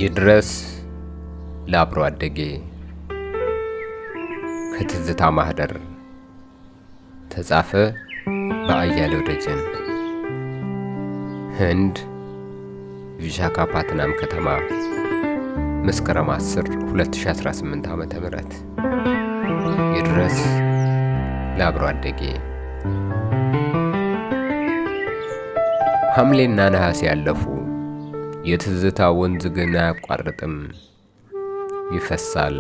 ይድረስ ለአብሮ አደጌ ከትዝታ ማህደር ተጻፈ በአያሌው ደጀን። ህንድ ቪሻካፓትናም ከተማ መስከረም 10 2018 ዓ.ም። ይድረስ ለአብሮ አደጌ። ሐምሌና ነሐሴ ያለፉ፣ የትዝታ ወንዝ ግን አያቋርጥም፣ ይፈሳል።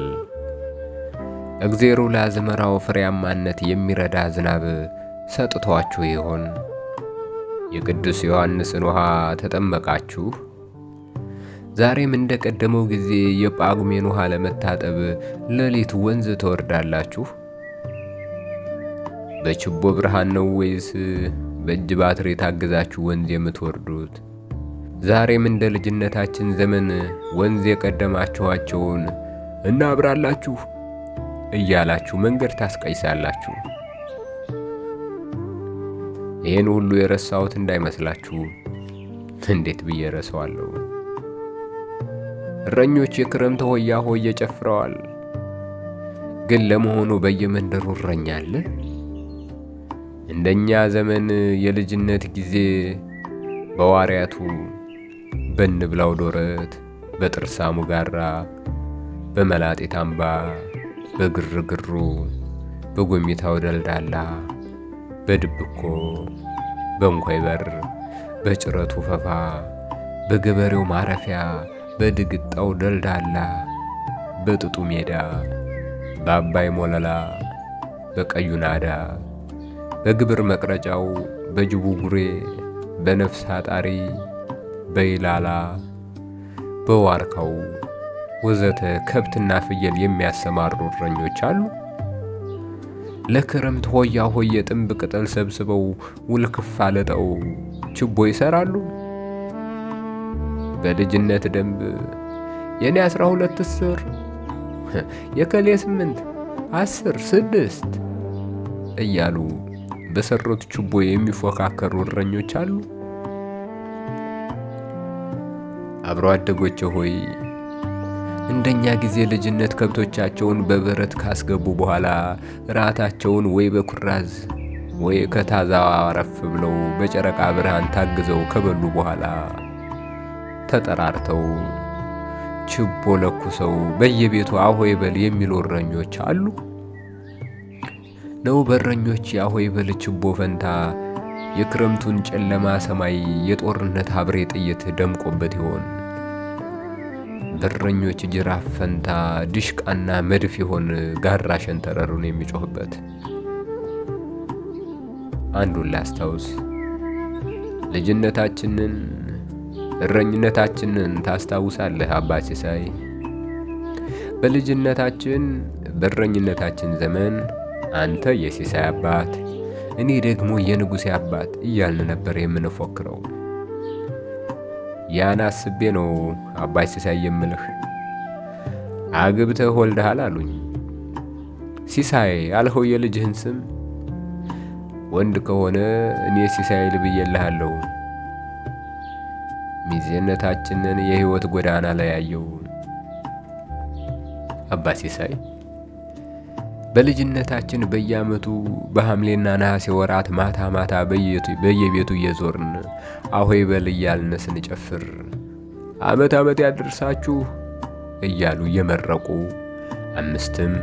እግዜሩ ለአዝመራው ፍሬያማነት የሚረዳ ዝናብ ሰጥቷችሁ ይሆን? የቅዱስ ዮሐንስን ውሃ ተጠመቃችሁ? ዛሬም እንደ ቀደመው ጊዜ የጳጉሜን ውሃ ለመታጠብ ሌሊት ወንዝ ትወርዳላችሁ? በችቦ ብርሃን ነው ወይስ በእጅ ባትሪ ታግዛችሁ ወንዝ የምትወርዱት? ዛሬም እንደ ልጅነታችን ዘመን ወንዝ የቀደማችኋቸውን እናብራላችሁ እያላችሁ መንገድ ታስቀይሳላችሁ። ይህን ሁሉ የረሳሁት እንዳይመስላችሁ። እንዴት ብዬ ረሳዋለሁ? እረኞች የክረምት ሆያ ሆየ ጨፍረዋል። ግን ለመሆኑ በየመንደሩ እረኛ አለ? እንደኛ ዘመን የልጅነት ጊዜ በዋሪያቱ በንብላው ዶረት፣ በጥርሳሙ ጋራ፣ በመላጤት አምባ፣ በግርግሩ፣ በጎሚታው ደልዳላ፣ በድብኮ፣ በእንኮይ በር፣ በጭረቱ ፈፋ፣ በገበሬው ማረፊያ፣ በድግጣው ደልዳላ፣ በጥጡ ሜዳ፣ በአባይ ሞለላ፣ በቀዩ ናዳ፣ በግብር መቅረጫው፣ በጅቡ ጉሬ፣ በነፍስ አጣሪ፣ በይላላ፣ በዋርካው ወዘተ ከብትና ፍየል የሚያሰማሩ እረኞች አሉ። ለክረምት ሆያ ሆየ ጥንብ ቅጠል ሰብስበው ውልክፍ አለጠው ችቦ ይሰራሉ። በልጅነት ደንብ የኔ 12 እስር የከሌ 8 10 6 እያሉ በሰሩት ችቦ የሚፎካከሩ እረኞች አሉ። አብሮ አደጎቼ ሆይ፣ እንደኛ ጊዜ ልጅነት ከብቶቻቸውን በበረት ካስገቡ በኋላ ራታቸውን ወይ በኩራዝ ወይ ከታዛ አረፍ ብለው በጨረቃ ብርሃን ታግዘው ከበሉ በኋላ ተጠራርተው ችቦ ለኩሰው በየቤቱ አሆይ በል የሚሉ እረኞች አሉ ነው? በእረኞች የአሆይ በል ችቦ ፈንታ የክረምቱን ጨለማ ሰማይ የጦርነት አብሬ ጥይት ደምቆበት ይሆን? በእረኞች ጅራፍ ፈንታ ድሽቃና መድፍ ይሆን ጋራ ሸንተረሩን የሚጮህበት? አንዱን ላስታውስ። ልጅነታችንን እረኝነታችንን ታስታውሳለህ አባ ሲሳይ? በልጅነታችን በእረኝነታችን ዘመን አንተ የሲሳይ አባት፣ እኔ ደግሞ የንጉሴ አባት እያልን ነበር የምንፎክረው። ያን አስቤ ነው አባይ ሲሳይ የምልህ። አግብተህ ወልደሃል አሉኝ። ሲሳይ አልኸው የልጅህን ስም? ወንድ ከሆነ እኔ ሲሳይ ልብዬልሃለሁ። ሚዜነታችንን የህይወት ጎዳና ላይ ያየው አባ ሲሳይ። በልጅነታችን በየዓመቱ በሐምሌና ነሐሴ ወራት ማታ ማታ በየቤቱ እየዞርን አሆይ በል እያልን ስንጨፍር ዓመት ዓመት ያደርሳችሁ እያሉ እየመረቁ 5ም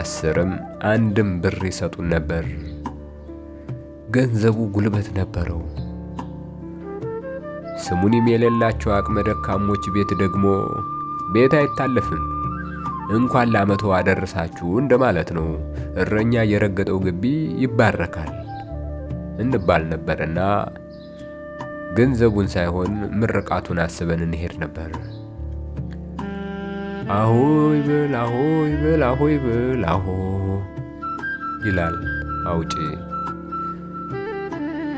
10ም 1ም ብር ይሰጡን ነበር። ገንዘቡ ጉልበት ነበረው። ስሙኒም የሌላቸው አቅመ ደካሞች ቤት ደግሞ ቤት አይታለፍም፣ እንኳን ለዓመቱ አደረሳችሁ እንደማለት ነው። እረኛ የረገጠው ግቢ ይባረካል እንባል ነበርና ገንዘቡን ሳይሆን ምርቃቱን አስበን እንሄድ ነበር። አሆይ በል አሆይ በል አሆይ በል አሆ ይላል አውጪ።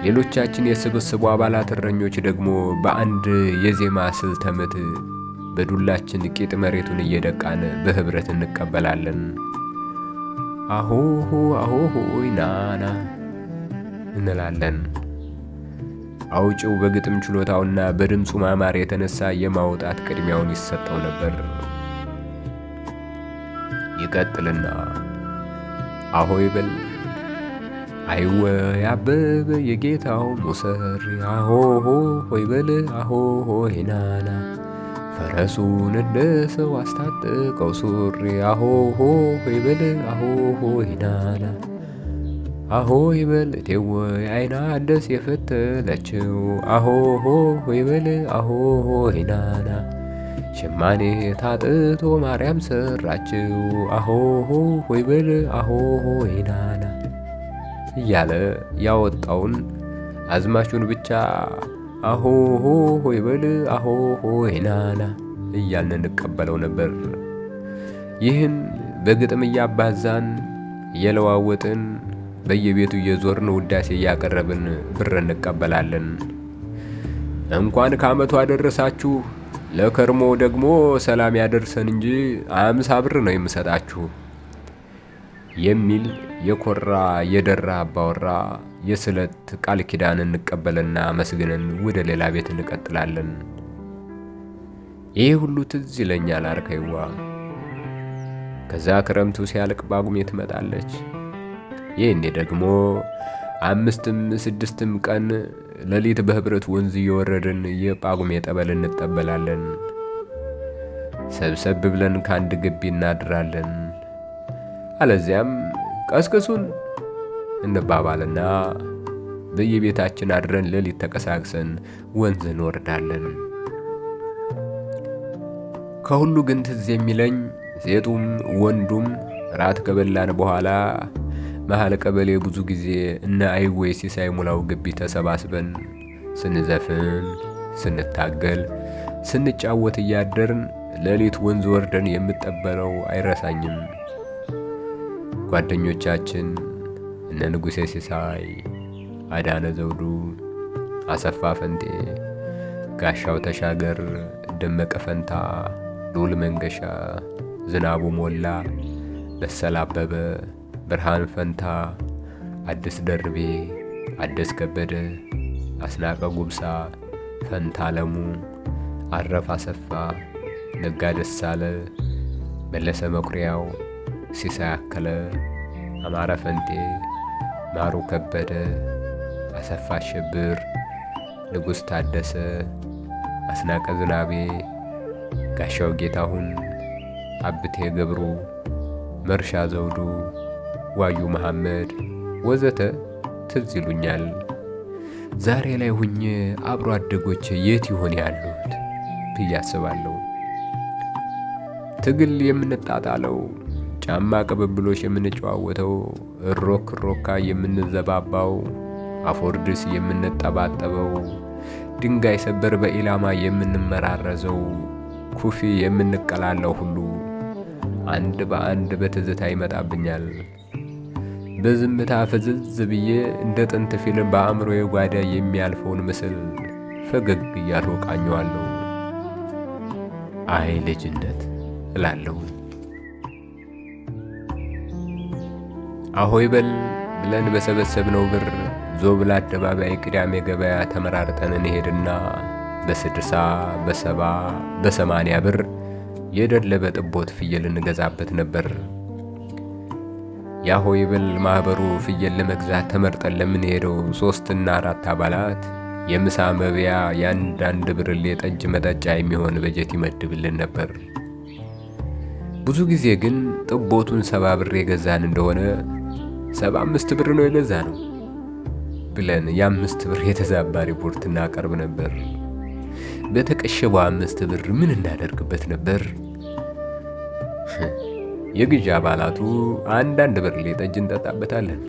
ሌሎቻችን የስብስቡ አባላት እረኞች ደግሞ በአንድ የዜማ ስልተ ምት በዱላችን ቂጥ መሬቱን እየደቃን በህብረት እንቀበላለን። አሆሆ አሆሆ ናና እንላለን። አውጪው በግጥም ችሎታውና በድምፁ ማማር የተነሳ የማውጣት ቅድሚያውን ይሰጠው ነበር። ይቀጥልና አሆይ በል አይወይ አበበ የጌታው ሙሰሪ አሆሆ ሆይ በል አሆሆ ናና ፈረሱን እንደ ሰው አስታጥቀው ሱሪ አሆሆ ሆይ በል አሆሆ ናና አሆይ በል እቴወይ አይና ደስ የፈተለችው አሆሆ ሆይ በል አሆሆ ናና ሸማኔ ታጥቶ ማርያም ሰራችው አሆሆ ሆይ በል አሆሆ ናና እያለ ያወጣውን አዝማቹን ብቻ አሆሆ ሆይ በል አሆሆ ናና እያልን እንቀበለው ነበር። ይህን በግጥም እያባዛን እየለዋወጥን በየቤቱ እየዞርን ውዳሴ እያቀረብን ብር እንቀበላለን። እንኳን ከዓመቱ አደረሳችሁ ለከርሞ ደግሞ ሰላም ያደርሰን እንጂ 50 ብር ነው የምሰጣችሁ የሚል የኮራ የደራ አባወራ የስለት ቃል ኪዳን እንቀበልና መስግነን ወደ ሌላ ቤት እንቀጥላለን። ይሄ ሁሉ ትዝ ይለኛል አርከይዋ። ከዛ ክረምቱ ሲያልቅ ጳጉሜ ትመጣለች። ይህኔ ደግሞ 5ም 6ም ቀን ሌሊት በህብረት ወንዝ እየወረድን የጳጉሜ ጠበል እንጠበላለን። ሰብሰብ ብለን ከአንድ ግቢ እናድራለን። አለዚያም ቀስቅሱን እንባባልና በየቤታችን አድረን ሌሊት ተቀሳቅሰን ወንዝ እንወርዳለን። ከሁሉ ግን ትዝ የሚለኝ ሴቱም ወንዱም ራት ከበላን በኋላ መሃል ቀበሌ ብዙ ጊዜ እነ አይወይ ሲሳይ ሙላው ግቢ ተሰባስበን ስንዘፍን፣ ስንታገል፣ ስንጫወት እያደርን ሌሊት ወንዝ ወርደን የምጠበለው አይረሳኝም። ጓደኞቻችን እነ ንጉሴ ሲሳይ፣ አዳነ ዘውዱ፣ አሰፋ ፈንቴ፣ ጋሻው ተሻገር፣ ደመቀ ፈንታ፣ ሉል መንገሻ፣ ዝናቡ ሞላ፣ በሰል አበበ፣ ብርሃን ፈንታ፣ አዲስ ደርቤ፣ አዲስ ከበደ፣ አስናቀ ጉብሳ፣ ፈንታ አለሙ፣ አረፍ አሰፋ፣ ነጋ ደሳለ፣ መለሰ መኩሪያው፣ ሲሳይ አከለ፣ አማረ ፈንቴ፣ ማሩ ከበደ፣ አሰፋ አሸብር፣ ንጉሥ ታደሰ፣ አስናቀ ዝናቤ፣ ጋሻው ጌታሁን፣ አብቴ ገብሩ፣ መርሻ ዘውዱ፣ ዋዩ መሐመድ ወዘተ ትዝ ይሉኛል። ዛሬ ላይ ሁኜ አብሮ አደጎቼ የት ይሆን ያሉት ብዬ አስባለሁ። ትግል የምንጣጣለው፣ ጫማ ቅብብሎሽ የምንጨዋወተው፣ እሮክ ሮካ የምንዘባባው፣ አፎርድስ የምንጠባጠበው፣ ድንጋይ ሰበር በኢላማ የምንመራረዘው፣ ኩፊ የምንቀላለው ሁሉ አንድ በአንድ በትዝታ ይመጣብኛል። በዝምታ ፍዝዝ ብዬ እንደ ጥንት ፊልም በአእምሮዬ ጓዳ የሚያልፈውን ምስል ፈገግ እያልሁ ቃኘዋለሁ። አይ ልጅነት እላለሁ። አሆይ በል ብለን በሰበሰብነው ብር ዞብል አደባባይ ቅዳሜ ገበያ ተመራርጠን እንሄድና በ60 በ70 በ80 ብር የደለበ ጥቦት ፍየል እንገዛበት ነበር። ያሆይ በል ማህበሩ ፍየል ለመግዛት ተመርጠን ለምንሄደው 3 እና 4 አባላት የምሳ መብያ የአንዳንድ ብርሌ ጠጅ መጠጫ የሚሆን በጀት ይመድብልን ነበር። ብዙ ጊዜ ግን ጥቦቱን 70 ብር የገዛን እንደሆነ 75 ብር ነው የገዛ ነው ብለን የ5 ብር የተዛባ ሪፖርት እናቀርብ ነበር። በተቀሸበው 5 ብር ምን እናደርግበት ነበር? የግዢ አባላቱ አንዳንድ ብርሌ ጠጅ እንጠጣበታለን፣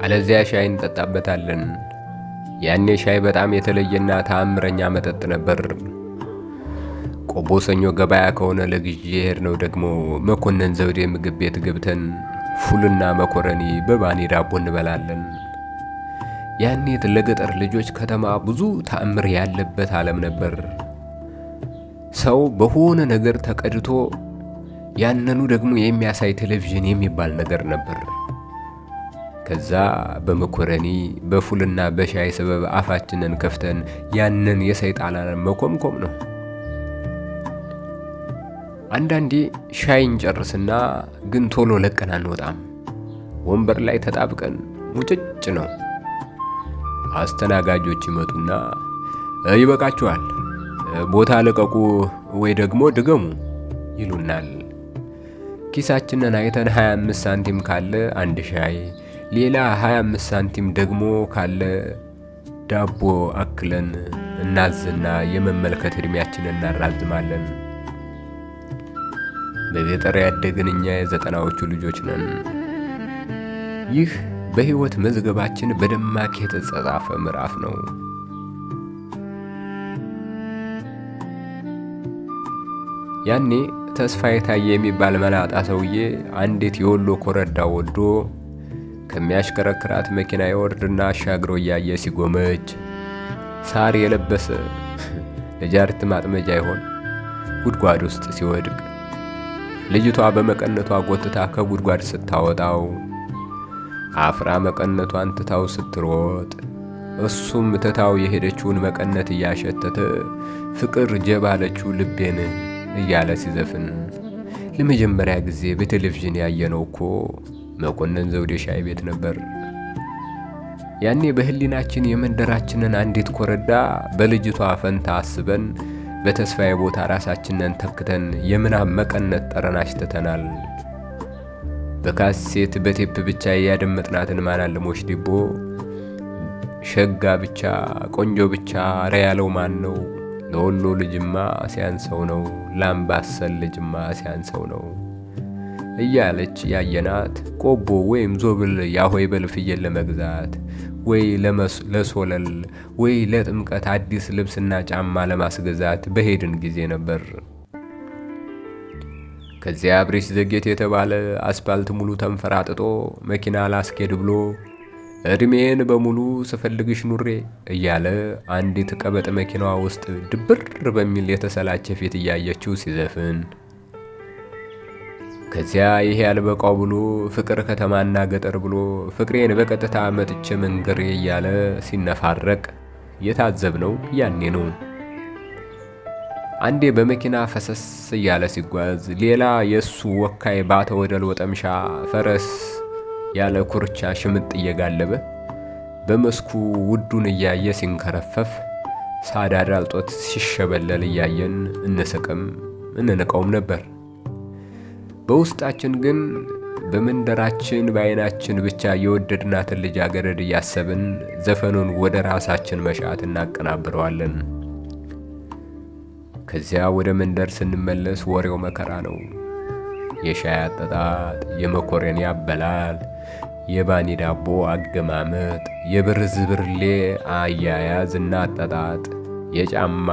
አለዚያ ሻይ እንጠጣበታለን። ያኔ ሻይ በጣም የተለየና ተአምረኛ መጠጥ ነበር። ቆቦ ሰኞ ገበያ ከሆነ ለግዢ የሄድነው ደግሞ መኮንን ዘውዴ ምግብ ቤት ገብተን ፉልና መኮረኒ በባኒ ዳቦ እንበላለን። ያኔ ለገጠር ልጆች ከተማ ብዙ ተአምር ያለበት ዓለም ነበር። ሰው በሆነ ነገር ተቀድቶ ያንኑ ደግሞ የሚያሳይ ቴሌቪዥን የሚባል ነገር ነበር። ከዛ በመኮረኒ በፉልና በሻይ ሰበብ አፋችንን ከፍተን ያንን የሰይጣንን መኮምኮም ነው። አንዳንዴ ሻይን ጨርስና ግን ቶሎ ለቀን አንወጣም። ወንበር ላይ ተጣብቀን ሙጭጭ ነው። አስተናጋጆች ይመጡና ይበቃችኋል፣ ቦታ ለቀቁ ወይ ደግሞ ድገሙ ይሉናል። ኪሳችንን አይተን 25 ሳንቲም ካለ አንድ ሻይ፣ ሌላ 25 ሳንቲም ደግሞ ካለ ዳቦ አክለን እናዝና የመመልከት እድሜያችንን እናራዝማለን። በገጠር ያደግን እኛ የ90ዎቹ ልጆች ነን። ይህ በሕይወት መዝገባችን በደማቅ የተጻፈ ምዕራፍ ነው። ያኔ ተስፋዬ ታዬ የሚባል መላጣ ሰውዬ አንዲት የወሎ ኮረዳ ወዶ ከሚያሽከረክራት መኪና ይወርድና አሻግሮ እያየ ሲጎመጅ ሳር የለበሰ ለጃርት ማጥመጃ ይሆን ጉድጓድ ውስጥ ሲወድቅ ልጅቷ በመቀነቷ ጎትታ ከጉድጓድ ስታወጣው አፍራ መቀነቷን ትታው ስትሮጥ እሱም ትታው የሄደችውን መቀነት እያሸተተ ፍቅር ጀባለችው ልቤን እያለ ሲዘፍን ለመጀመሪያ ጊዜ በቴሌቪዥን ያየነው እኮ መኮንን ዘውዴ ሻይ ቤት ነበር። ያኔ በህሊናችን የመንደራችንን አንዲት ኮረዳ በልጅቷ ፈንታ አስበን በተስፋዬ ቦታ ራሳችንን ተክተን የምናብ መቀነት ጠረን አሽተተናል። በካሴት በቴፕ ብቻ ያደመጥናትን ማናለሞች ዲቦ ሸጋ ብቻ ቆንጆ ብቻ ኧረ ያለው ማን ነው? ለወሎ ልጅማ ሲያንሰው ነው፣ ላምባሰል ልጅማ ሲያንሰው ነው እያለች ያየናት ቆቦ ወይም ዞብል ያሆይ በል ፍየል ለመግዛት ወይ ለሶለል ወይ ለጥምቀት አዲስ ልብስና ጫማ ለማስገዛት በሄድን ጊዜ ነበር። ከዚያ አብሬሽ ዘጌት የተባለ አስፓልት ሙሉ ተንፈራጥጦ መኪና ላስኬድ ብሎ እድሜን በሙሉ ስፈልግሽ ኑሬ እያለ አንዲት ቀበጥ መኪናዋ ውስጥ ድብር በሚል የተሰላቸ ፊት እያየችው ሲዘፍን፣ ከዚያ ይሄ ያልበቃው ብሎ ፍቅር ከተማና ገጠር ብሎ ፍቅሬን በቀጥታ መጥቼ መንገሬ እያለ ሲነፋረቅ የታዘብነው ያኔ ነው። አንዴ በመኪና ፈሰስ እያለ ሲጓዝ፣ ሌላ የሱ ወካይ ባተወደል ወጠምሻ ፈረስ ያለ ኩርቻ ሽምጥ እየጋለበ በመስኩ ውዱን እያየ ሲንከረፈፍ ሳዳድ አልጦት ሲሸበለል እያየን እንስቅም እንንቀውም ነበር። በውስጣችን ግን በመንደራችን በዓይናችን ብቻ የወደድናትን ልጃገረድ እያሰብን ዘፈኑን ወደ ራሳችን መሻት እናቀናብረዋለን። ከዚያ ወደ መንደር ስንመለስ ወሬው መከራ ነው። የሻይ አጠጣጥ፣ የመኮረኒ አበላል፣ የባኒ ዳቦ አገማመጥ፣ የብርዝ ብርሌ አያያዝ እና አጠጣጥ፣ የጫማ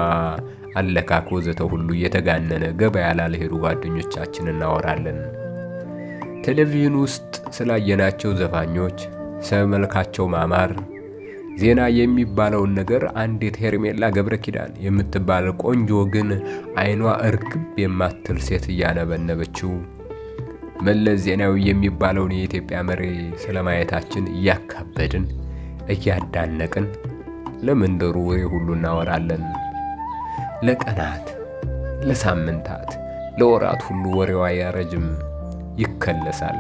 አለካክ ወዘተ ሁሉ እየተጋነነ ገበያ ላልሄዱ ጓደኞቻችን እናወራለን። ቴሌቪዥን ውስጥ ስላየናቸው ዘፋኞች፣ ስለመልካቸው ማማር፣ ዜና የሚባለውን ነገር አንዲት ሄርሜላ ገብረ ኪዳን የምትባል ቆንጆ ግን አይኗ እርግብ የማትል ሴት እያነበነበችው መለስ ዜናዊ የሚባለውን የኢትዮጵያ መሪ ስለማየታችን እያካበድን እያዳነቅን ለመንደሩ ወሬ ሁሉ እናወራለን። ለቀናት፣ ለሳምንታት፣ ለወራት ሁሉ ወሬዋ ያረጅም ይከለሳል።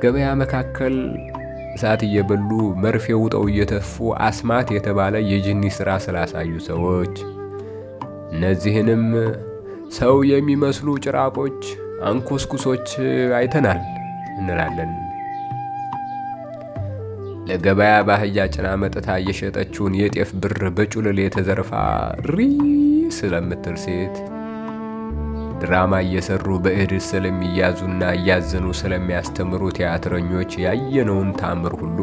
ገበያ መካከል እሳት እየበሉ መርፌ ውጠው እየተፉ አስማት የተባለ የጅኒ ሥራ ስላሳዩ ሰዎች፣ እነዚህንም ሰው የሚመስሉ ጭራቆች አንኮስኩሶች አይተናል እንላለን። ለገበያ ባህያ ጭና መጥታ የሸጠችውን የጤፍ ብር በጩልል የተዘርፋ ሪ ስለምትል ሴት፣ ድራማ እየሰሩ በእድ ስለሚያዙና እያዘኑ ስለሚያስተምሩ ቲያትረኞች ያየነውን ታምር ሁሉ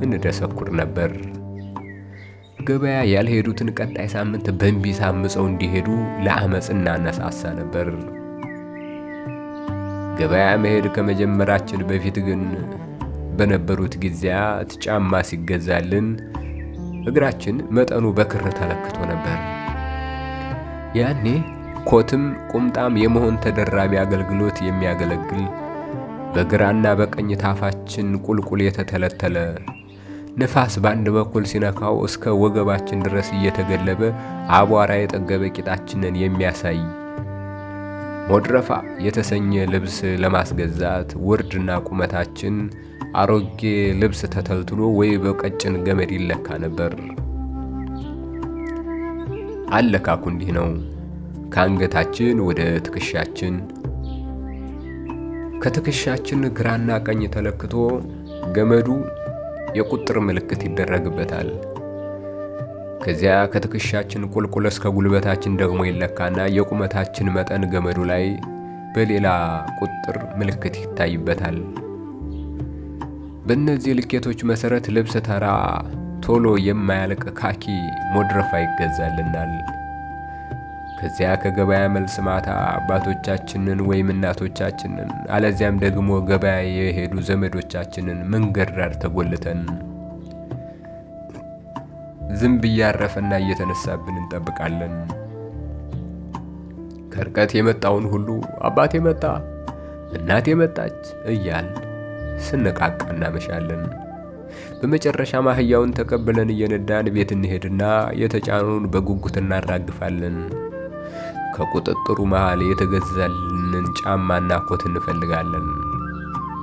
እንደሰኩር ነበር። ገበያ ያልሄዱትን ቀጣይ ሳምንት በእንቢሳ አምፀው እንዲሄዱ ለአመፅ እናነሳሳ ነበር። ገበያ መሄድ ከመጀመራችን በፊት ግን በነበሩት ጊዜያት ጫማ ሲገዛልን እግራችን መጠኑ በክር ተለክቶ ነበር። ያኔ ኮትም ቁምጣም የመሆን ተደራቢ አገልግሎት የሚያገለግል በግራና በቀኝ ታፋችን ቁልቁል የተተለተለ ንፋስ በአንድ በኩል ሲነካው እስከ ወገባችን ድረስ እየተገለበ አቧራ የጠገበ ቂጣችንን የሚያሳይ ሞድረፋ የተሰኘ ልብስ ለማስገዛት ውርድና ቁመታችን አሮጌ ልብስ ተተልትሎ ወይ በቀጭን ገመድ ይለካ ነበር። አለካኩ እንዲህ ነው። ከአንገታችን ወደ ትከሻችን፣ ከትከሻችን ግራና ቀኝ ተለክቶ ገመዱ የቁጥር ምልክት ይደረግበታል። ከዚያ ከትከሻችን ቁልቁል እስከ ጉልበታችን ደግሞ ይለካና የቁመታችን መጠን ገመዱ ላይ በሌላ ቁጥር ምልክት ይታይበታል። በእነዚህ ልኬቶች መሰረት ልብስ ተራ ቶሎ የማያልቅ ካኪ ሞድረፋ ይገዛልናል። ከዚያ ከገበያ መልስ ማታ አባቶቻችንን ወይም እናቶቻችንን አለዚያም ደግሞ ገበያ የሄዱ ዘመዶቻችንን መንገድ ዳር ተጎልተን ዝንብ እያረፈና እየተነሳብን እንጠብቃለን። ከርቀት የመጣውን ሁሉ አባቴ መጣ፣ እናቴ መጣች እያል ስንቃቃ እናመሻለን። በመጨረሻ አህያውን ተቀብለን እየነዳን ቤት እንሄድና የተጫኑን በጉጉት እናራግፋለን። ከቁጥጥሩ መሃል የተገዛልንን ጫማና ኮት እንፈልጋለን።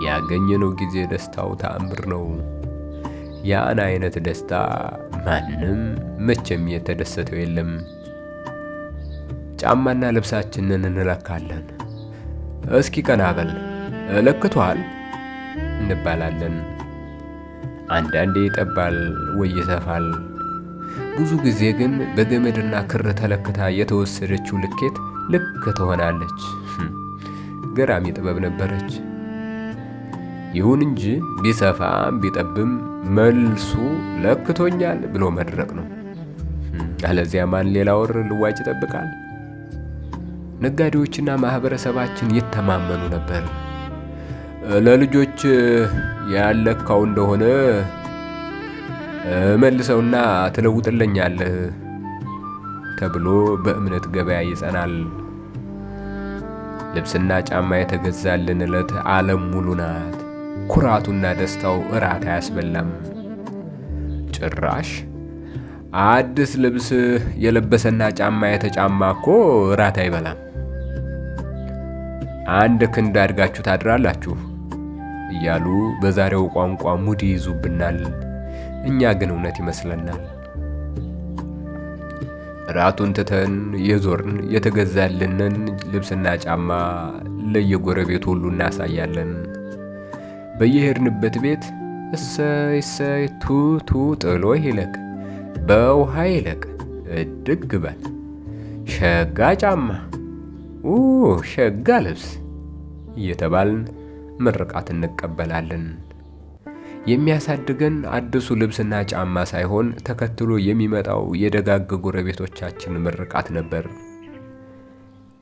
ያገኘነው ጊዜ ደስታው ተአምር ነው። ያን አይነት ደስታ ማንም መቼም የተደሰተው የለም። ጫማና ልብሳችንን እንለካለን። እስኪ ቀና በል ለክቷል እንባላለን። አንዳንዴ ይጠባል ወይ ይሰፋል። ብዙ ጊዜ ግን በገመድና ክር ተለክታ የተወሰደችው ልኬት ልክ ትሆናለች። ገራሚ ጥበብ ነበረች። ይሁን እንጂ ቢሰፋም ቢጠብም መልሱ ለክቶኛል ብሎ መድረቅ ነው። አለዚያ ማን ሌላ ወር ልዋጭ ይጠብቃል? ነጋዴዎችና ማህበረሰባችን ይተማመኑ ነበር። ለልጆች ያለካው እንደሆነ መልሰውና ትለውጥልኛለህ ተብሎ በእምነት ገበያ ይጸናል። ልብስና ጫማ የተገዛልን ዕለት ዓለም ሙሉ ናት። ኩራቱና ደስታው እራት አያስበላም። ጭራሽ አዲስ ልብስ የለበሰና ጫማ የተጫማ እኮ እራት አይበላም። አንድ ክንድ አድጋችሁ ታድራላችሁ እያሉ በዛሬው ቋንቋ ሙድ ይዙብናል። እኛ ግን እውነት ይመስለናል። ራቱን ትተን የዞርን የተገዛልንን ልብስና ጫማ ለየጎረቤቱ ሁሉ እናሳያለን። በየሄድንበት ቤት እሰይ እሰይ ቱ ጥሎ ይለቅ፣ በውሃ ይለቅ፣ እድግ በል፣ ሸጋ ጫማ፣ ሸጋ ልብስ እየተባልን ምርቃት እንቀበላለን። የሚያሳድገን አዲሱ ልብስና ጫማ ሳይሆን ተከትሎ የሚመጣው የደጋግ ጎረቤቶቻችን ምርቃት ነበር።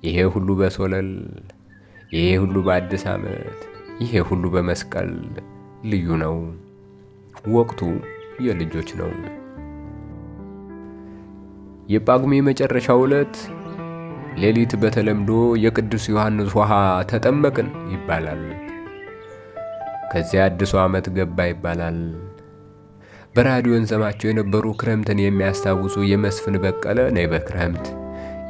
ይሄ ሁሉ በሶለል፣ ይሄ ሁሉ በአዲስ ዓመት፣ ይሄ ሁሉ በመስቀል ልዩ ነው። ወቅቱ የልጆች ነው። የጳጉሜ መጨረሻው ዕለት ሌሊት በተለምዶ የቅዱስ ዮሐንስ ውሃ ተጠመቅን ይባላል። ከዚያ አዲሱ ዓመት ገባ ይባላል። በራዲዮ እንሰማቸው የነበሩ ክረምትን የሚያስታውሱ የመስፍን በቀለ ነይ በክረምት፣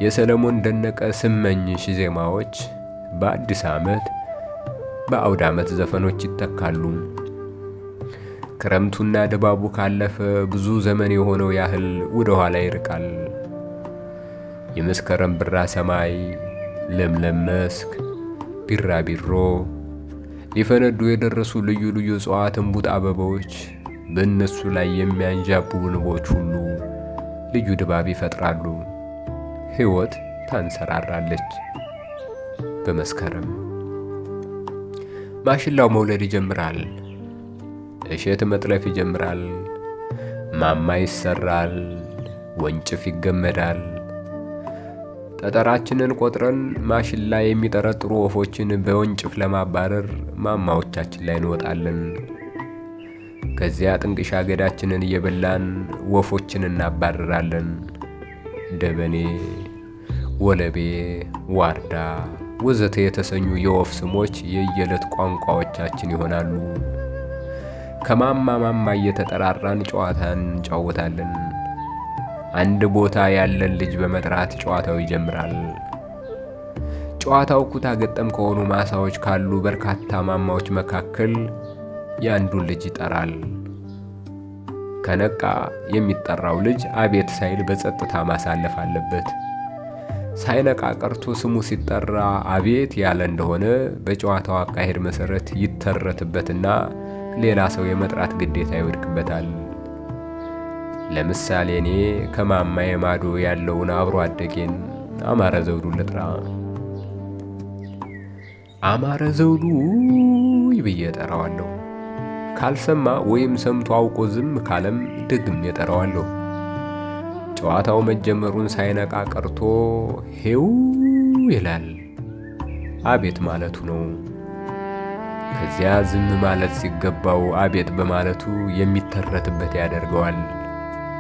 የሰለሞን ደነቀ ስመኝሽ ዜማዎች በአዲስ ዓመት በአውደ ዓመት ዘፈኖች ይተካሉ። ክረምቱና ድባቡ ካለፈ ብዙ ዘመን የሆነው ያህል ወደ ኋላ ይርቃል። የመስከረም ብራ ሰማይ፣ ለምለም መስክ፣ ቢራቢሮ፣ ሊፈነዱ የደረሱ ልዩ ልዩ እጽዋት እምቡጥ አበባዎች፣ በእነሱ ላይ የሚያንዣብቡ ንቦች ሁሉ ልዩ ድባብ ይፈጥራሉ። ሕይወት ታንሰራራለች። በመስከረም ማሽላው መውለድ ይጀምራል። እሸት መጥለፍ ይጀምራል። ማማ ይሰራል። ወንጭፍ ይገመዳል። ጠጠራችንን ቆጥረን ማሽላ የሚጠረጥሩ ወፎችን በወንጭፍ ለማባረር ማማዎቻችን ላይ እንወጣለን። ከዚያ ጥንቅሻ አገዳችንን እየበላን ወፎችን እናባረራለን። ደበኔ፣ ወለቤ፣ ዋርዳ፣ ወዘተ የተሰኙ የወፍ ስሞች የየዕለት ቋንቋዎቻችን ይሆናሉ። ከማማ ማማ እየተጠራራን ጨዋታን እንጫወታለን። አንድ ቦታ ያለን ልጅ በመጥራት ጨዋታው ይጀምራል። ጨዋታው ኩታ ገጠም ከሆኑ ማሳዎች ካሉ በርካታ ማማዎች መካከል የአንዱን ልጅ ይጠራል። ከነቃ የሚጠራው ልጅ አቤት ሳይል በጸጥታ ማሳለፍ አለበት። ሳይነቃ ቀርቶ ስሙ ሲጠራ አቤት ያለ እንደሆነ በጨዋታው አካሄድ መሰረት ይተረትበትና ሌላ ሰው የመጥራት ግዴታ ይወድቅበታል። ለምሳሌ እኔ ከማማ የማዶ ያለውን አብሮ አደጌን አማረ ዘውዱን ልጥራ። አማረ ዘውዱ ብዬ እጠራዋለሁ። ካልሰማ ወይም ሰምቶ አውቆ ዝም ካለም ደግሜ እጠራዋለሁ። ጨዋታው መጀመሩን ሳይነቃ ቀርቶ ሄው ይላል። አቤት ማለቱ ነው። ከዚያ ዝም ማለት ሲገባው አቤት በማለቱ የሚተረትበት ያደርገዋል።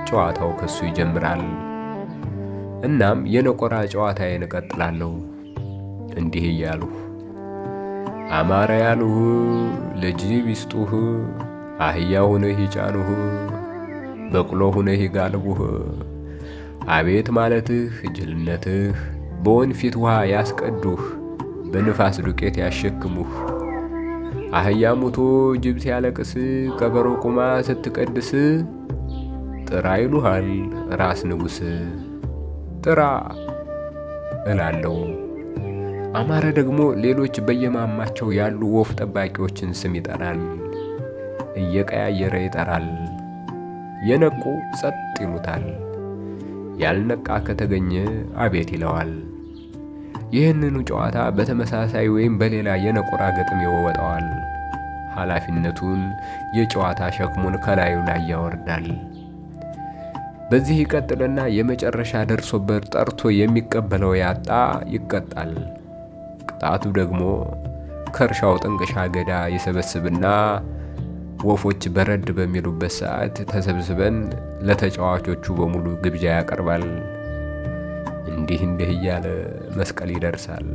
ጨዋታው ከሱ ይጀምራል። እናም የነቆራ ጨዋታዬን እቀጥላለሁ እንዲህ እያልሁ አማረ ያሉህ ለጅብ ይስጡህ፣ አህያ ሁነህ ይጫኑህ፣ በቅሎ ሁነህ ይጋልቡህ። አቤት ማለትህ ጅልነትህ፣ በወንፊት ውሃ ያስቀዱህ፣ በንፋስ ዱቄት ያሸክሙህ። አህያ ሙቶ ጅብ ሲያለቅስ፣ ቀበሮ ቁማ ስትቀድስ፣ ጥራ ይሉሃል ራስ ንጉሥ። ጥራ እላለሁ። አማረ ደግሞ ሌሎች በየማማቸው ያሉ ወፍ ጠባቂዎችን ስም ይጠራል። እየቀያየረ ይጠራል። የነቁ ጸጥ ይሉታል። ያልነቃ ከተገኘ አቤት ይለዋል። ይህንኑ ጨዋታ በተመሳሳይ ወይም በሌላ የነቆራ ገጥም ይወጣዋል። ኃላፊነቱን የጨዋታ ሸክሙን ከላዩ ላይ ያወርዳል። በዚህ ይቀጥልና የመጨረሻ ደርሶበት ጠርቶ የሚቀበለው ያጣ ይቀጣል። ቅጣቱ ደግሞ ከእርሻው ጥንቅሻ አገዳ ይሰበስብና ወፎች በረድ በሚሉበት ሰዓት ተሰብስበን ለተጫዋቾቹ በሙሉ ግብዣ ያቀርባል። እንዲህ እያለ መስቀል ይደርሳል።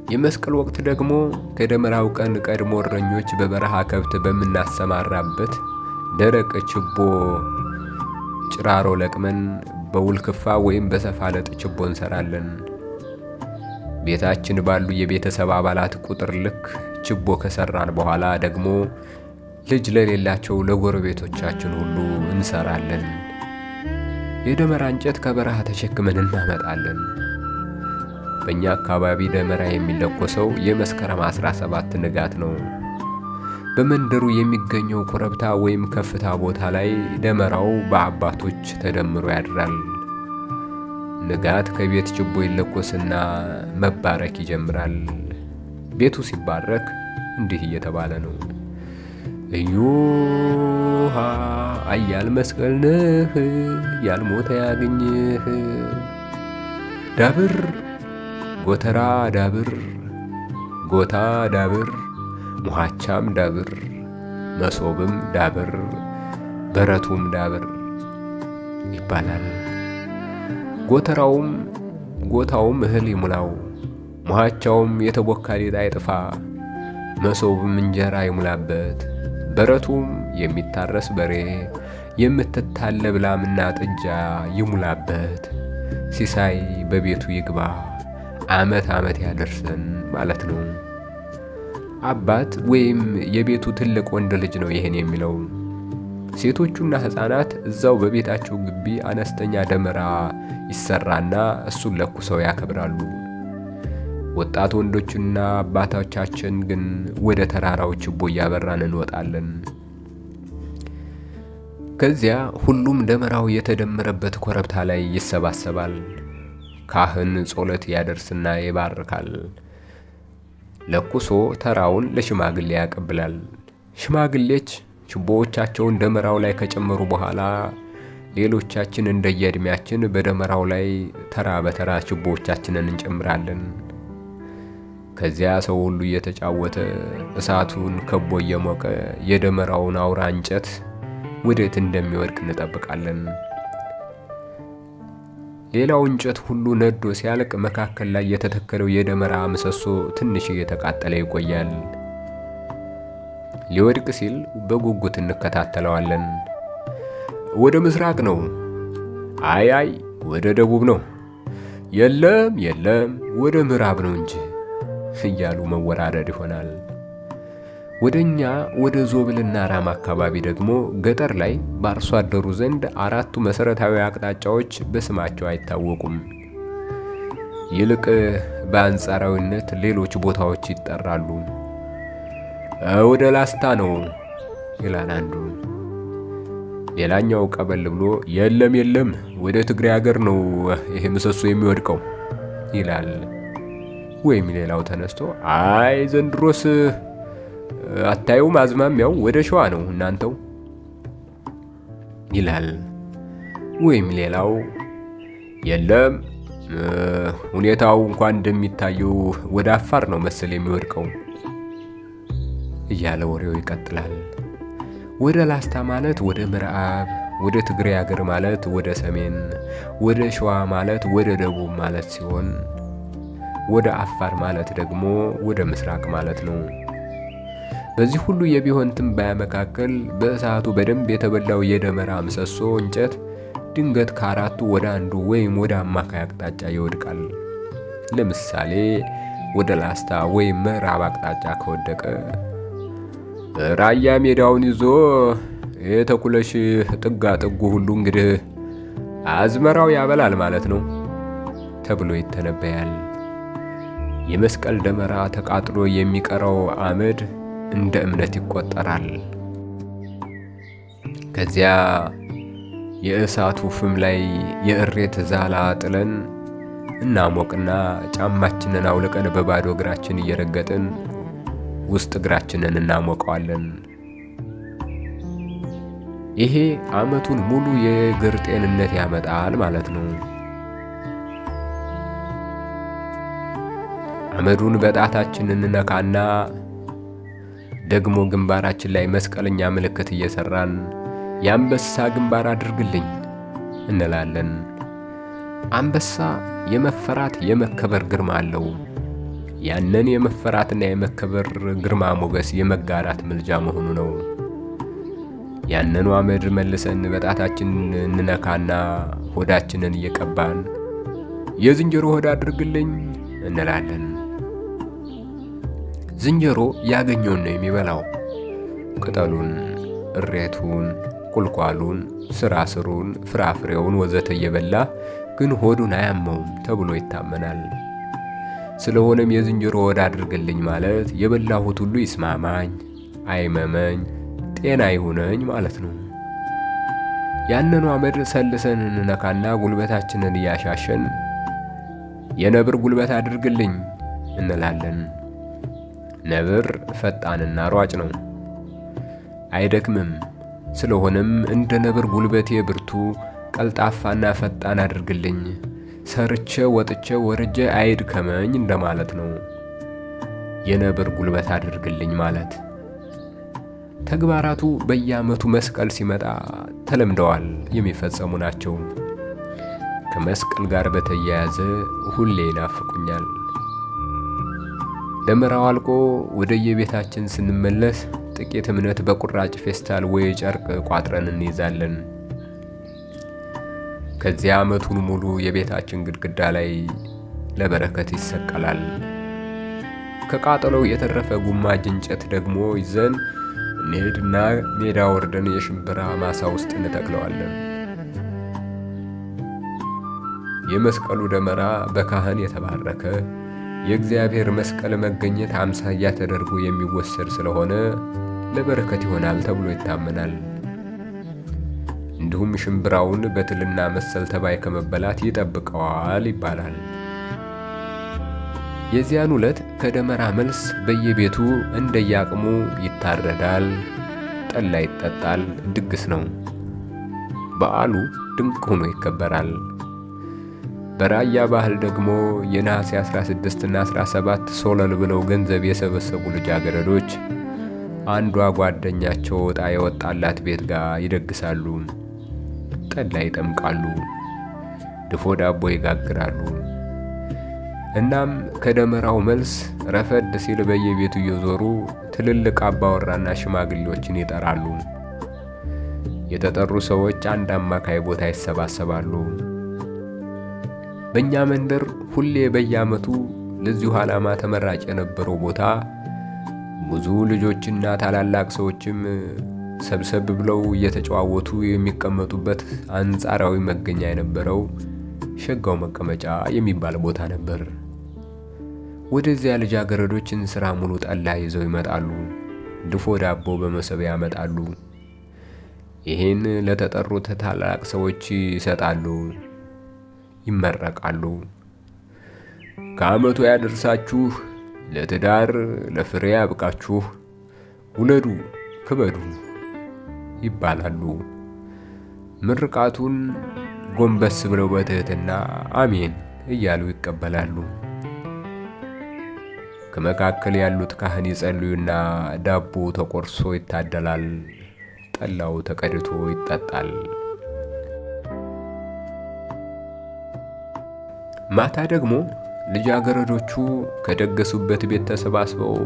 የመስቀል ወቅት ደግሞ ከደመራው ቀን ቀድሞ እረኞች በበረሃ ከብት በምናሰማራበት ደረቅ ችቦ ጭራሮ ለቅመን በውልክፋ ወይም በሰፋለጥ ችቦ እንሰራለን። ቤታችን ባሉ የቤተሰብ አባላት ቁጥር ልክ ችቦ ከሰራን በኋላ ደግሞ ልጅ ለሌላቸው ለጎረቤቶቻችን ሁሉ እንሰራለን። የደመራ እንጨት ከበረሃ ተሸክመን እናመጣለን። በእኛ አካባቢ ደመራ የሚለኮሰው የመስከረም 17 ንጋት ነው። በመንደሩ የሚገኘው ኮረብታ ወይም ከፍታ ቦታ ላይ ደመራው በአባቶች ተደምሮ ያድራል። ንጋት ከቤት ችቦ ይለኮስና መባረክ ይጀምራል። ቤቱ ሲባረክ እንዲህ እየተባለ ነው። እዮሃ አያል መስቀል ነህ ያልሞተ ያገኝህ፣ ዳብር ጎተራ ዳብር ጎታ ዳብር ሙሃቻም ዳብር መሶብም ዳብር በረቱም ዳብር ይባላል። ጎታውም እህል ይሙላው፣ ሙሃቻውም የተቦካ ሊጥ አይጥፋ፣ መሶብም እንጀራ ይሙላበት፣ በረቱም የሚታረስ በሬ የምትታለብ ላምና ጥጃ ይሙላበት፣ ሲሳይ በቤቱ ይግባ፣ ዓመት ዓመት ያደርሰን ማለት ነው። አባት ወይም የቤቱ ትልቅ ወንድ ልጅ ነው ይህን የሚለው። ሴቶቹና ሕፃናት እዛው በቤታቸው ግቢ አነስተኛ ደመራ ይሰራና እሱን ለኩሰው ያከብራሉ። ወጣት ወንዶችና አባቶቻችን ግን ወደ ተራራው ችቦ እያበራን እንወጣለን። ከዚያ ሁሉም ደመራው የተደመረበት ኮረብታ ላይ ይሰባሰባል። ካህን ጸሎት ያደርስና ይባርካል። ለኩሶ ተራውን ለሽማግሌ ያቀብላል። ሽማግሌዎች ችቦዎቻቸውን ደመራው ላይ ከጨመሩ በኋላ ሌሎቻችን እንደየዕድሜያችን በደመራው ላይ ተራ በተራ ችቦዎቻችንን እንጨምራለን። ከዚያ ሰው ሁሉ እየተጫወተ እሳቱን ከቦ እየሞቀ የደመራውን አውራ እንጨት ወዴት እንደሚወድቅ እንጠብቃለን። ሌላው እንጨት ሁሉ ነዶ ሲያልቅ መካከል ላይ የተተከለው የደመራ ምሰሶ ትንሽ እየተቃጠለ ይቆያል። ሊወድቅ ሲል በጉጉት እንከታተለዋለን። ወደ ምስራቅ ነው፣ አይ ወደ ደቡብ ነው፣ የለም ወደ ምዕራብ ነው እንጂ እያሉ መወራረድ ይሆናል። ወደኛ ወደ ዞብልና ራማ አካባቢ ደግሞ ገጠር ላይ በአርሶ አደሩ ዘንድ 4ቱ መሰረታዊ አቅጣጫዎች በስማቸው አይታወቁም። ይልቅ በአንጻራዊነት ሌሎች ቦታዎች ይጠራሉ። ወደ ላስታ ነው ይላል አንዱ። ሌላኛው ቀበል ብሎ የለም ወደ ትግሬ ሀገር ነው ይሄ ምሰሶ የሚወድቀው ይላል። ወይም ሌላው ተነስቶ አይ ዘንድሮስ አታዩም አዝማሚያው ወደ ሸዋ ነው እናንተው ይላል። ወይም ሌላው የለም ሁኔታው እንኳን እንደሚታየው ወደ አፋር ነው መሰል የሚወድቀው እያለ ወሬው ይቀጥላል። ወደ ላስታ ማለት ወደ ምዕራብ፣ ወደ ትግሬ ሀገር ማለት ወደ ሰሜን፣ ወደ ሸዋ ማለት ወደ ደቡብ ማለት ሲሆን ወደ አፋር ማለት ደግሞ ወደ ምስራቅ ማለት ነው። በዚህ ሁሉ የቢሆን ትንባያ መካከል በእሳቱ በደንብ የተበላው የደመራ ምሰሶ እንጨት ድንገት ከአራቱ ወደ አንዱ ወይም ወደ አማካይ አቅጣጫ ይወድቃል። ለምሳሌ ወደ ላስታ ወይም ምዕራብ አቅጣጫ ከወደቀ ራያ ሜዳውን ይዞ የተኩለሽ ጥጋ ጥጉ ሁሉ እንግዲህ አዝመራው ያበላል ማለት ነው ተብሎ ይተነበያል። የመስቀል ደመራ ተቃጥሎ የሚቀረው አመድ እንደ እምነት ይቆጠራል። ከዚያ የእሳቱ ፍም ላይ የእሬት ዛላ ጥለን እናሞቅና ጫማችንን አውልቀን በባዶ እግራችን እየረገጥን ውስጥ እግራችንን እናሞቀዋለን። ይሄ አመቱን ሙሉ የእግር ጤንነት ያመጣል ማለት ነው። አመዱን በጣታችን እንነካና ደግሞ ግንባራችን ላይ መስቀለኛ ምልክት እየሰራን የአንበሳ ግንባር አድርግልኝ እንላለን። አንበሳ የመፈራት የመከበር ግርማ አለው። ያንን የመፈራትና የመከበር ግርማ ሞገስ የመጋራት ምልጃ መሆኑ ነው። ያንኑ አመድ መልሰን በጣታችን እንነካና ሆዳችንን እየቀባን የዝንጀሮ ሆድ አድርግልኝ እንላለን። ዝንጀሮ ያገኘውን ነው የሚበላው። ቅጠሉን፣ እሬቱን፣ ቁልቋሉን፣ ስራስሩን፣ ፍራፍሬውን ወዘተ እየበላ ግን ሆዱን አያመውም ተብሎ ይታመናል። ስለሆነም የዝንጀሮ ሆድ አድርግልኝ ማለት የበላሁት ሁሉ ይስማማኝ፣ አይመመኝ፣ ጤና ይሁነኝ ማለት ነው። ያንኑ አመድ ሰልሰን እንነካና ጉልበታችንን እያሻሸን የነብር ጉልበት አድርግልኝ እንላለን። ነብር ፈጣንና ሯጭ ነው፣ አይደክምም። ስለሆነም እንደ ነብር ጉልበቴ ብርቱ፣ ቀልጣፋና ፈጣን አድርግልኝ፣ ሰርቼ ወጥቼ ወርጄ አይድከመኝ እንደማለት ነው። የነብር ጉልበት አድርግልኝ ማለት ተግባራቱ በየዓመቱ መስቀል ሲመጣ ተለምደዋል የሚፈጸሙ ናቸው። ከመስቀል ጋር በተያያዘ ሁሌ ይናፍቁኛል። ደመራው አልቆ ወደ የቤታችን ስንመለስ ጥቂት እምነት በቁራጭ ፌስታል ወይ ጨርቅ ቋጥረን እንይዛለን። ከዚያ ዓመቱን ሙሉ የቤታችን ግድግዳ ላይ ለበረከት ይሰቀላል። ከቃጠሎው የተረፈ ጉማጅ እንጨት ደግሞ ይዘን እንሄድና ሜዳ ወርደን የሽምብራ ማሳ ውስጥ እንተክለዋለን። የመስቀሉ ደመራ በካህን የተባረከ የእግዚአብሔር መስቀል መገኘት አምሳያ ተደርጎ የሚወሰድ ስለሆነ ለበረከት ይሆናል ተብሎ ይታመናል። እንዲሁም ሽምብራውን በትልና መሰል ተባይ ከመበላት ይጠብቀዋል ይባላል። የዚያን ዕለት ከደመራ መልስ በየቤቱ እንደያቅሙ ይታረዳል፣ ጠላ ይጠጣል፣ ድግስ ነው። በዓሉ ድንቅ ሆኖ ይከበራል። በራያ ባህል ደግሞ የነሐሴ 16 እና 17 ሶለል ብለው ገንዘብ የሰበሰቡ ልጃገረዶች አንዷ ጓደኛቸው ዕጣ የወጣላት ቤት ጋር ይደግሳሉ፣ ጠላ ይጠምቃሉ። ድፎ ዳቦ ይጋግራሉ። እናም ከደመራው መልስ ረፈድ ሲል በየቤቱ እየዞሩ ትልልቅ አባወራና ሽማግሌዎችን ይጠራሉ። የተጠሩ ሰዎች አንድ አማካይ ቦታ ይሰባሰባሉ። በእኛ መንደር ሁሌ በየዓመቱ ለዚሁ ዓላማ ተመራጭ የነበረው ቦታ ብዙ ልጆችና ታላላቅ ሰዎችም ሰብሰብ ብለው እየተጨዋወቱ የሚቀመጡበት አንጻራዊ መገኛ የነበረው ሸጋው መቀመጫ የሚባል ቦታ ነበር። ወደዚያ ልጃገረዶችን ስራ ሙሉ ጠላ ይዘው ይመጣሉ። ድፎ ዳቦ በመሶብ ያመጣሉ። ይህን ለተጠሩት ታላላቅ ሰዎች ይሰጣሉ፣ ይመረቃሉ። ከዓመቱ ያደርሳችሁ፣ ለትዳር ለፍሬ ያብቃችሁ፣ ውለዱ ክበዱ ይባላሉ። ምርቃቱን ጎንበስ ብለው በትህትና አሜን እያሉ ይቀበላሉ። ከመካከል ያሉት ካህን ይጸልዩና ዳቦ ተቆርሶ ይታደላል፣ ጠላው ተቀድቶ ይጠጣል። ማታ ደግሞ ልጃገረዶቹ ከደገሱበት ቤት ተሰባስበው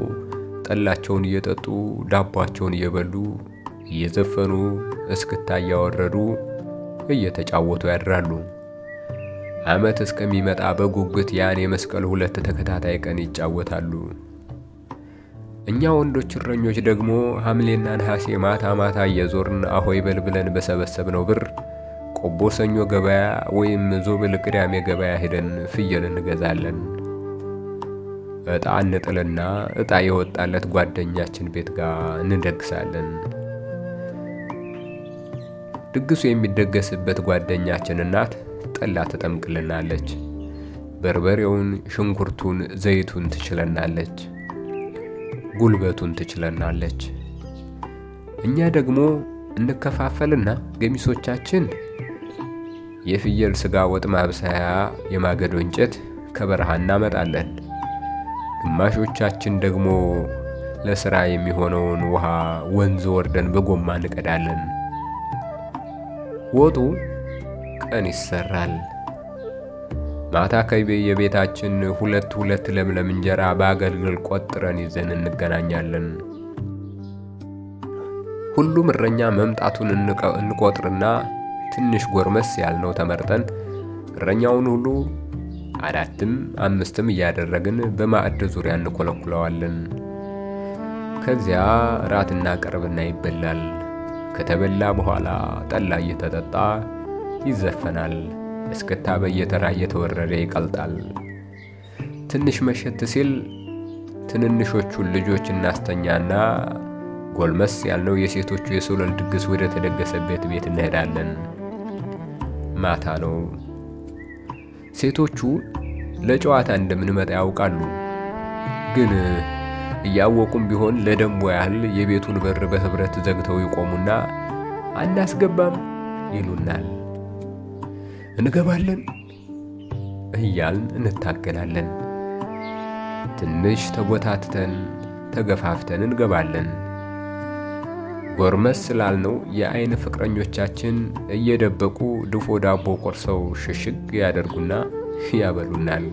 ጠላቸውን እየጠጡ ዳቧቸውን እየበሉ እየዘፈኑ እስክታ እያወረዱ እየተጫወቱ ያድራሉ። ዓመት እስከሚመጣ በጉጉት ያን የመስቀል 2 ተከታታይ ቀን ይጫወታሉ። እኛ ወንዶች እረኞች ደግሞ ሐምሌና ነሐሴ ማታ ማታ እየዞርን አሆይ በል ብለን በሰበሰብነው ብር ቆቦ ሰኞ ገበያ ወይም ዞብል ቅዳሜ ገበያ ሄደን ፍየል እንገዛለን። ዕጣ እንጥልና ዕጣ የወጣለት ጓደኛችን ቤት ጋር እንደግሳለን። ድግሱ የሚደገስበት ጓደኛችን እናት ጠላ ትጠምቅልናለች። በርበሬውን፣ ሽንኩርቱን፣ ዘይቱን ትችለናለች። ጉልበቱን ትችለናለች። እኛ ደግሞ እንከፋፈልና ገሚሶቻችን የፍየል ስጋ ወጥ ማብሰያ የማገዶ እንጨት ከበረሃ እናመጣለን። ግማሾቻችን ደግሞ ለሥራ የሚሆነውን ውሃ ወንዝ ወርደን በጎማ እንቀዳለን። ወጡ ቀን ይሰራል። ማታ ከየቤታችን 2 ለምለም እንጀራ በአገልግል ቆጥረን ይዘን እንገናኛለን። ሁሉም እረኛ መምጣቱን እንቆጥርና ትንሽ ጎርመስ ያልነው ተመርጠን እረኛውን ሁሉ 4ም 5ም እያደረግን በማዕድ ዙሪያ እንኮለኩለዋለን። ከዚያ ራት እናቀርብና ይበላል። ከተበላ በኋላ ጠላ እየተጠጣ ይዘፈናል። እስክታ በየተራ እየተወረደ ይቀልጣል። ትንሽ መሸት ሲል ትንንሾቹን ልጆች እናስተኛና ጎልመስ ያልነው የሴቶቹ የሶለል ድግስ ወደ ተደገሰበት ቤት እንሄዳለን። ማታ ነው። ሴቶቹ ለጨዋታ እንደምንመጣ ያውቃሉ። ግን እያወቁም ቢሆን ለደንቦ ያህል የቤቱን በር በህብረት ዘግተው ይቆሙና አናስገባም ይሉናል። እንገባለን እያልን እንታገላለን። ትንሽ ተጎታትተን ተገፋፍተን እንገባለን። ጎርመስ ስላልነው የአይን ፍቅረኞቻችን እየደበቁ ድፎ ዳቦ ቆርሰው ሽሽግ ያደርጉና ያበሉናል።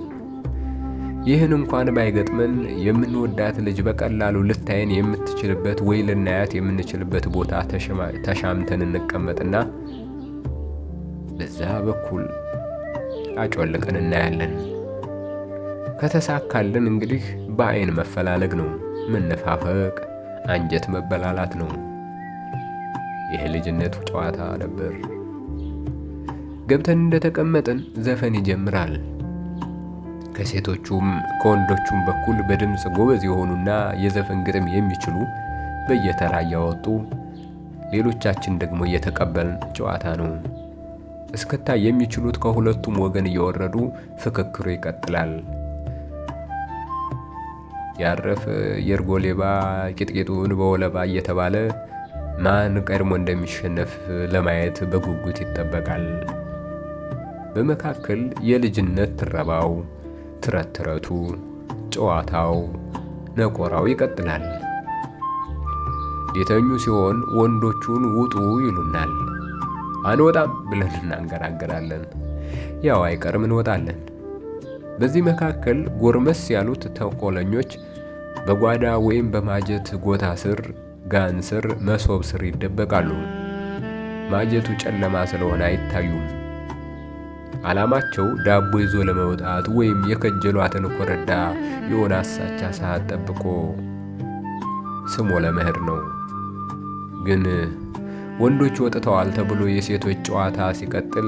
ይህን እንኳን ባይገጥመን የምንወዳት ልጅ በቀላሉ ልታየን የምትችልበት ወይ ልናያት የምንችልበት ቦታ ተሻምተን እንቀመጥና በዛ በኩል አጮልቀን እናያለን። ከተሳካልን እንግዲህ በአይን መፈላለግ ነው፣ መነፋፈቅ፣ አንጀት መበላላት ነው። ይህ ልጅነቱ ጨዋታ ነበር። ገብተን እንደተቀመጥን ዘፈን ይጀምራል። ከሴቶቹም ከወንዶቹም በኩል በድምፅ ጎበዝ የሆኑና የዘፈን ግጥም የሚችሉ በየተራ እያወጡ ሌሎቻችን ደግሞ እየተቀበልን ጨዋታ ነው። እስክታ የሚችሉት ከሁለቱም ወገን እየወረዱ ፍክክሩ ይቀጥላል። ያረፈ የእርጎ ሌባ ቂጥቂጡን በወለባ እየተባለ ማን ቀድሞ እንደሚሸነፍ ለማየት በጉጉት ይጠበቃል። በመካከል የልጅነት ትረባው፣ ትረቱ፣ ጨዋታው፣ ነቆራው ይቀጥላል። የተኙ ሲሆን ወንዶቹን ውጡ ይሉናል። አንወጣም ብለን እናንገራገራለን። ያው አይቀርም እንወጣለን። በዚህ መካከል ጎርመስ ያሉት ተንኮለኞች በጓዳ ወይም በማጀት ጎታ ስር፣ ጋን ስር፣ መሶብ ስር ይደበቃሉ። ማጀቱ ጨለማ ስለሆነ አይታዩም። ዓላማቸው ዳቦ ይዞ ለመውጣት ወይም የከጀሏትን ኮረዳ የሆነ አሳቻ ሰዓት ጠብቆ ስሞ ለመሄድ ነው። ግን ወንዶች ወጥተዋል ተብሎ የሴቶች ጨዋታ ሲቀጥል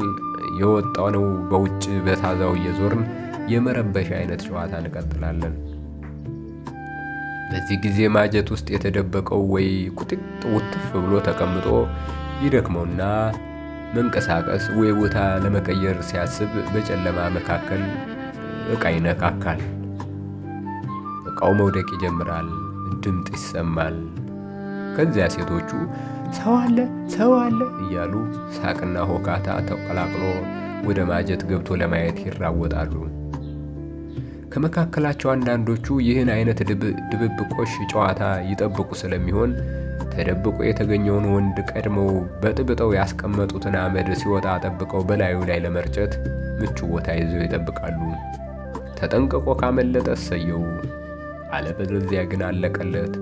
የወጣነው በውጭ በታዛው እየዞርን የመረበሽ አይነት ጨዋታ እንቀጥላለን። በዚህ ጊዜ ማጀት ውስጥ የተደበቀው ወይ ቁጥጥ ውትፍ ብሎ ተቀምጦ ይደክመውና መንቀሳቀስ ወይ ቦታ ለመቀየር ሲያስብ በጨለማ መካከል ዕቃ ይነካካል። ዕቃው መውደቅ ይጀምራል። ድምፅ ይሰማል። ከዚያ ሴቶቹ ሰው አለ እያሉ ሳቅና ሆካታ ተቀላቅሎ ወደ ማጀት ገብቶ ለማየት ይራወጣሉ። ከመካከላቸው አንዳንዶቹ ይህን አይነት ድብብቆሽ ጨዋታ ይጠብቁ ስለሚሆን ተደብቆ የተገኘውን ወንድ ቀድመው በጥብጠው ያስቀመጡትን አመድ ሲወጣ ጠብቀው በላዩ ላይ ለመርጨት ምቹ ቦታ ይዘው ይጠብቃሉ። ተጠንቅቆ ካመለጠ እሰየው፣ አለበለዚያ ግን አለቀለት።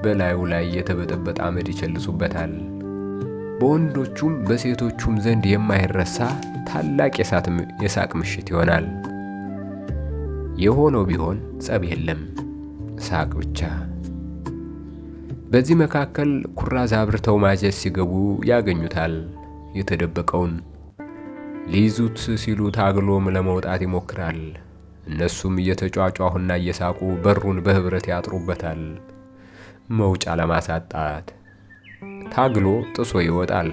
በላዩ ላይ የተበጠበጠ አመድ ይቸልሱበታል። በወንዶቹም በሴቶቹም ዘንድ የማይረሳ ታላቅ የሳቅ ምሽት ይሆናል። የሆነው ቢሆን ጸብ የለም፣ ሳቅ ብቻ። በዚህ መካከል ኩራዝ አብርተው ማጀት ሲገቡ ያገኙታል። የተደበቀውን ሊይዙት ሲሉ ታግሎም ለመውጣት ይሞክራል። እነሱም እየተጫጫሁና እየሳቁ በሩን በህብረት ያጥሩበታል። መውጫ ለማሳጣት ታግሎ ጥሶ ይወጣል።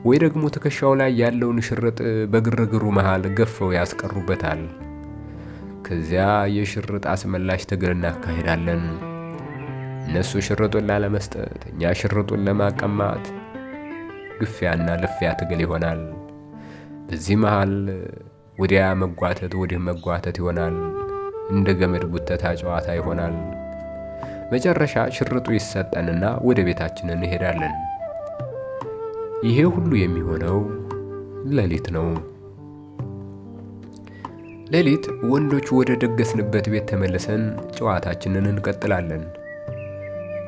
ወይ ደግሞ ትከሻው ላይ ያለውን ሽርጥ በግርግሩ መሃል ገፈው ያስቀሩበታል። ከዚያ የሽርጥ አስመላሽ ትግል እናካሄዳለን። እነሱ ሽርጡን ላለመስጠት፣ እኛ ሽርጡን ለማቀማት ግፊያና ልፊያ ትግል ይሆናል። በዚህ መሃል ወዲያ መጓተት ወዲህ መጓተት ይሆናል። እንደ ገመድ ጉተታ ጨዋታ ይሆናል። መጨረሻ ሽርጡ ይሰጠንና ወደ ቤታችን እንሄዳለን። ይሄ ሁሉ የሚሆነው ሌሊት ነው። ሌሊት ወንዶች ወደ ደገስንበት ቤት ተመልሰን ጨዋታችንን እንቀጥላለን።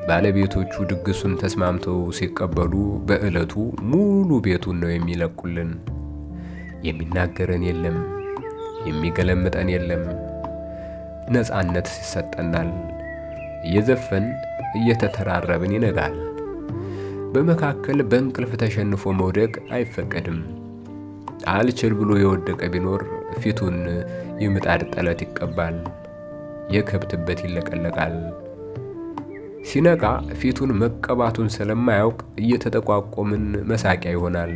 ባለቤቶቹ ድግሱን ተስማምተው ሲቀበሉ በዕለቱ ሙሉ ቤቱን ነው የሚለቁልን። የሚናገረን የለም፣ የሚገለምጠን የለም። ነፃነት ይሰጠናል። እየዘፈን እየተተራረብን ይነጋል። በመካከል በእንቅልፍ ተሸንፎ መውደቅ አይፈቀድም። አልችል ብሎ የወደቀ ቢኖር ፊቱን የምጣድ ጠለት ይቀባል፣ የከብትበት ይለቀለቃል። ሲነቃ ፊቱን መቀባቱን ስለማያውቅ እየተጠቋቆምን መሳቂያ ይሆናል።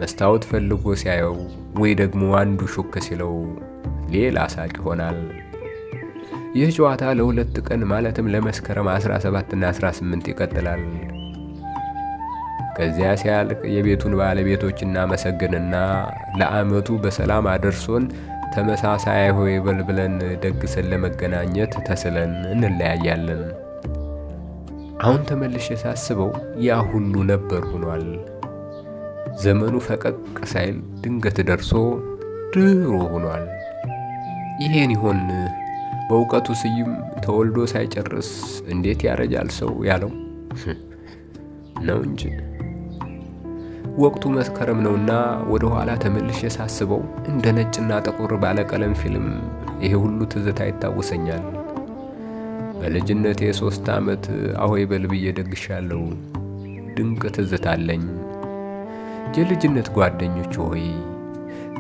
መስታወት ፈልጎ ሲያየው ወይ ደግሞ አንዱ ሹክ ሲለው ሌላ ሳቅ ይሆናል። ይህ ጨዋታ ለሁለት ቀን ማለትም ለመስከረም 17 እና 18 ይቀጥላል። ከዚያ ሲያልቅ የቤቱን ባለቤቶች እናመሰግንና ለዓመቱ በሰላም አደርሶን ተመሳሳይ ሆይ በልብለን ደግሰን ለመገናኘት ተስለን እንለያያለን። አሁን ተመልሼ ሳስበው ያ ሁሉ ነበር ሆኗል። ዘመኑ ፈቀቅ ሳይል ድንገት ደርሶ ድሮ ሆኗል። ይሄን ይሆን በእውቀቱ ስዩም ተወልዶ ሳይጨርስ እንዴት ያረጃል ሰው ያለው ነው እንጂ። ወቅቱ መስከረም ነውና ወደ ኋላ ተመልሼ ሳስበው እንደ ነጭና ጥቁር ባለቀለም ፊልም ይሄ ሁሉ ትዝታ ይታወሰኛል። በልጅነቴ 3 ዓመት አሆይ በልብዬ ደግሻለሁ። ድንቅ ትዝታ አለኝ። የልጅነት ጓደኞች ሆይ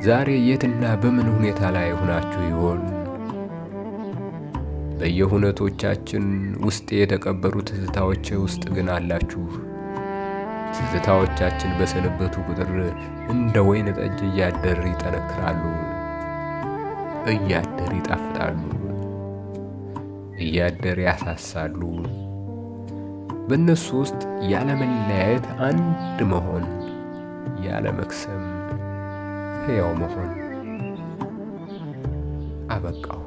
ዛሬ የትና በምን ሁኔታ ላይ ሆናችሁ ይሆን? በየሁነቶቻችን ውስጥ የተቀበሩ ትዝታዎች ውስጥ ግን አላችሁ። ትዝታዎቻችን በሰነበቱ ቁጥር እንደ ወይን ጠጅ እያደር ይጠነክራሉ፣ እያደር ይጣፍጣሉ፣ እያደር ያሳሳሉ። በእነሱ ውስጥ ያለ መለያየት አንድ መሆን፣ ያለ መክሰም ሕያው መሆን። አበቃው።